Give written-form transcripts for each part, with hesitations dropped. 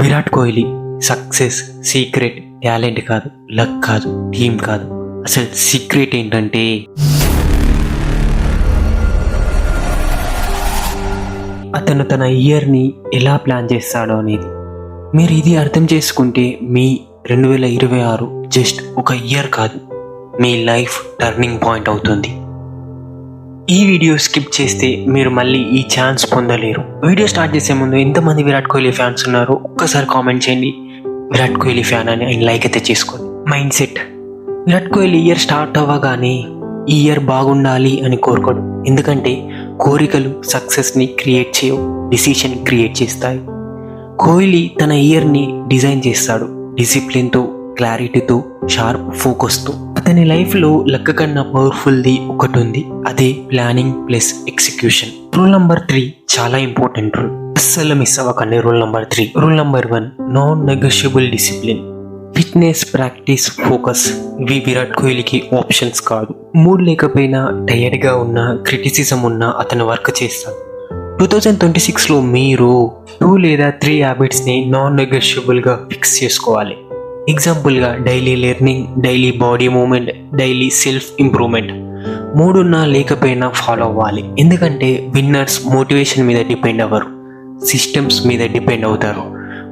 Virat Kohli success secret talent కాదు, luck కాదు, team కాదు. అసలు సీక్రెట్ ఏంటంటే అతను తన ఇయర్ని ఎలా ప్లాన్ చేస్తాడో అనేది. మీరు ఇది అర్థం చేసుకుంటే మీ 2026 జస్ట్ ఒక ఇయర్ కాదు, మీ లైఫ్ టర్నింగ్ పాయింట్ అవుతుంది. ఈ వీడియో స్కిప్ చేస్తే మీరు మళ్ళీ ఈ ఛాన్స్ పొందలేరు. వీడియో స్టార్ట్ చేసే ముందు ఎంతమంది విరాట్ కోహ్లీ ఫ్యాన్స్ ఉన్నారో ఒక్కసారి కామెంట్ చేయండి. విరాట్ కోహ్లీ ఫ్యాన్ అని ఆయన లైక్ అయితే చేసుకోండి. Mind set: Virat Kohli year start అవ్వగానే ఈ ఇయర్ బాగుండాలి అని కోరుకోడు. ఎందుకంటే కోరికలు సక్సెస్ని క్రియేట్ చేయవు, డిసిషన్ క్రియేట్ చేస్తాయి. కోహ్లీ తన ఇయర్ని డిజైన్ చేస్తాడు డిసిప్లిన్తో, క్లారిటీతో, షార్ప్ ఫోకస్తో. అతని లైఫ్లో లక్ కన్నా పవర్ఫుల్ది ఒకటి ఉంది, అదే planning plus execution. Rule number 3 చాలా ఇంపార్టెంట్ రూల్, అస్సలు మిస్ అవ్వకండి. Rule number 3. Rule number 1: non negotiable discipline. Fitness, practice, focus ఇవి విరాట్ కోహ్లీకి ఆప్షన్స్ కాదు. మూడ్ లేకపోయినా, టైర్డ్గా ఉన్నా, క్రిటిసిజం ఉన్నా అతను వర్క్ చేస్తాడు. 2026లో మీరు 2 లేదా 3 హ్యాబిట్స్ని నాన్ నెగోషియబుల్గా ఫిక్స్ చేసుకోవాలి. ఎగ్జాంపుల్గా daily learning, daily body movement, daily self improvement. 3 ఉన్నా లేకపోయినా ఫాలో అవ్వాలి. ఎందుకంటే విన్నర్స్ మోటివేషన్ మీద డిపెండ్ అవ్వరు, సిస్టమ్స్ మీద డిపెండ్ అవుతారు.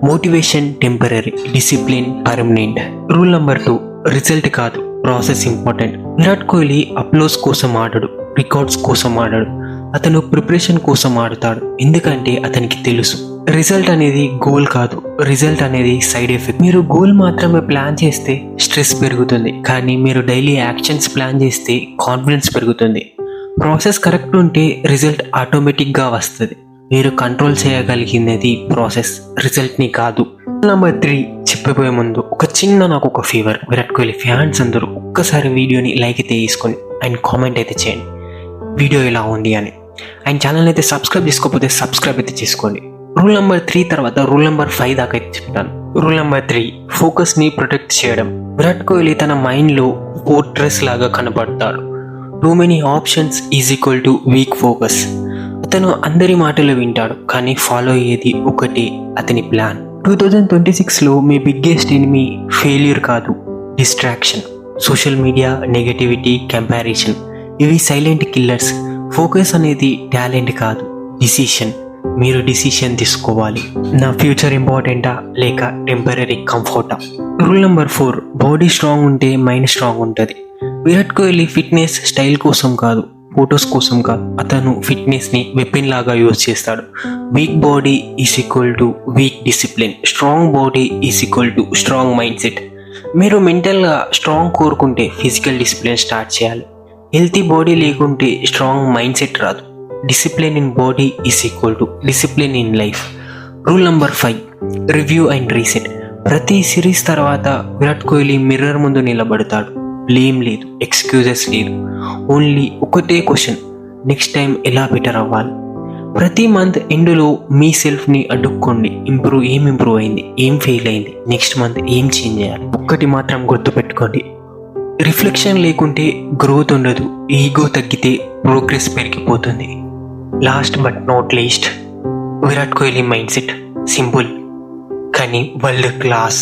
Motivation temporary, discipline permanent. Rule number 2: result కాదు, process important. Virat Kohli uploads కోసం ఆడడు, రికార్డ్స్ కోసం ఆడాడు, అతను ప్రిపరేషన్ కోసం ఆడుతాడు. ఎందుకంటే అతనికి తెలుసు రిజల్ట్ అనేది గోల్ కాదు, రిజల్ట్ అనేది సైడ్ ఎఫెక్ట్. మీరు గోల్ మాత్రమే ప్లాన్ చేస్తే స్ట్రెస్ పెరుగుతుంది, కానీ మీరు డైలీ యాక్షన్స్ ప్లాన్ చేస్తే కాన్ఫిడెన్స్ పెరుగుతుంది. ప్రాసెస్ కరెక్ట్ ఉంటే రిజల్ట్ ఆటోమేటిక్గా వస్తుంది. మీరు కంట్రోల్ చేయగలిగినది ప్రాసెస్, రిజల్ట్ని కాదు. నెంబర్ 3 చెప్పబోయే ముందు నాకు ఒక ఫీవర్. విరాట్ కోహ్లీ ఫ్యాన్స్ అందరూ ఒక్కసారి వీడియోని లైక్ అయితే తీసుకొని అండ్ కామెంట్ అయితే చేయండి వీడియో ఎలా ఉంది అని. అండ్ ఛానల్ అయితే సబ్స్క్రైబ్ చేసుకోకపోతే సబ్స్క్రైబ్ అయితే చేసుకోండి. రూల్ నెంబర్ 3 తర్వాత రూల్ నెంబర్ 5 దాకా అయితే చెప్తాను. రూల్ నెంబర్ 3: ఫోకస్ని ప్రొటెక్ట్ చేయడం. విరాట్ కోహ్లీ తన మైండ్లో ఫోర్ట్రెస్ లాగా కనబడతాడు. Too many options is equal to weak focus. అతను అందరి మాటలు వింటాడు, కానీ ఫాలో అయ్యేది ఒకటి, అతని ప్లాన్. 2026లో మీ బిగ్గెస్ట్ ఎనిమీ ఫెయిల్యూర్ కాదు, distraction. Social media, negativity, comparison ఇవి సైలెంట్ కిల్లర్స్. ఫోకస్ అనేది టాలెంట్ కాదు, డిసిషన్. మీరు డిసిషన్ తీసుకోవాలి. నా ఫ్యూచర్ ఇంపార్టెంటా లేక టెంపరీ కంఫర్టా? రూల్ నెంబర్ 4: బాడీ స్ట్రాంగ్ ఉంటే మైండ్ స్ట్రాంగ్ ఉంటుంది. విరాట్ కోహ్లీ ఫిట్నెస్ స్టైల్ కోసం కాదు, ఫొటోస్ కోసం కాదు, అతను ఫిట్నెస్ని వెపన్ లాగా యూజ్ చేస్తాడు. Week body is equal to week discipline, strong body is equal to strong mind set. మీరు మెంటల్గా స్ట్రాంగ్ కోరుకుంటే ఫిజికల్ డిసిప్లిన్ స్టార్ట్ చేయాలి. హెల్తీ బాడీ లేకుంటే స్ట్రాంగ్ మైండ్ సెట్ రాదు. Discipline in body is equal to discipline in life. Rule number 5: review and reset. ప్రతి series తర్వాత Virat Kohli mirror ముందు నిలబడతాడు. బ్లేమ్ లేదు, ఎక్స్క్యూజెస్ లేదు, ఓన్లీ ఒకటే క్వశ్చన్: నెక్స్ట్ టైం ఎలా బెటర్ అవ్వాలి? ప్రతి మంత్ ఎండ్లో మీ సెల్ఫ్ని అడుక్కోండి. ఏం ఇంప్రూవ్ అయింది, ఏం ఫెయిల్ అయింది, నెక్స్ట్ మంత్ ఏం చేంజ్ చేయాలి? ఒక్కటి మాత్రం గుర్తుపెట్టుకోండి, రిఫ్లెక్షన్ లేకుంటే గ్రోత్ ఉండదు, ఈగో తగ్గితే ప్రోగ్రెస్ పెరిగిపోతుంది. Last but not least, Virat Kohli mind set simple కానీ వరల్డ్ క్లాస్.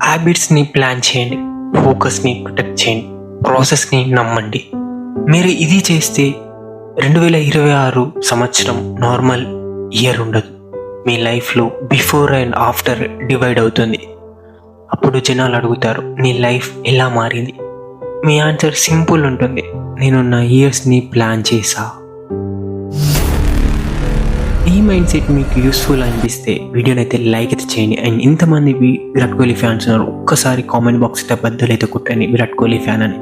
హ్యాబిట్స్ని ప్లాన్ చేయండి, ఫోకస్ని ప్రొటెక్ట్ చేయండి, ప్రాసెస్ని నమ్మండి. మీరు ఇది చేస్తే 2026 సంవత్సరం నార్మల్ ఇయర్ ఉండదు. మీ లైఫ్లో బిఫోర్ అండ్ ఆఫ్టర్ డివైడ్ అవుతుంది. అప్పుడు జనాలు అడుగుతారు, నీ లైఫ్ ఎలా మారింది? మీ ఆన్సర్ సింపుల్ ఉంటుంది, నేను నా ఇయర్స్ని ప్లాన్ చేసా. ఈ మైండ్ సెట్ మీకు యూస్ఫుల్ అనిపిస్తే వీడియోని అయితే లైక్ అయితే చేయండి. అండ్ ఇంతమంది విరాట్ కోహ్లీ ఫ్యాన్స్ ఉన్నారు, ఒక్కసారి కామెంట్ బాక్స్ అయితే బద్దలైతే కుట్టండి విరాట్ కోహ్లీ ఫ్యాన్ అని.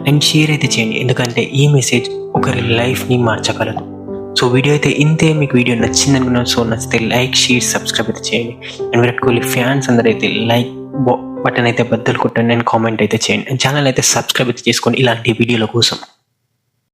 అండ్ షేర్ అయితే చేయండి, ఎందుకంటే ఈ మెసేజ్ ఒకరి లైఫ్ని మార్చగలదు. సో వీడియో అయితే ఇంతే. మీకు వీడియో నచ్చింది అనుకున్నాను. సో నచ్చితే లైక్, షేర్, సబ్స్క్రైబ్ అయితే చేయండి. అండ్ విరాట్ కోహ్లీ ఫ్యాన్స్ అందరూ అయితే లైక్ బటన్ అయితే బద్దలు కొట్టండి అండ్ కామెంట్ అయితే చేయండి. అండ్ ఛానల్ అయితే సబ్స్క్రైబ్ అయితే చేసుకోండి ఇలాంటి వీడియోల కోసం.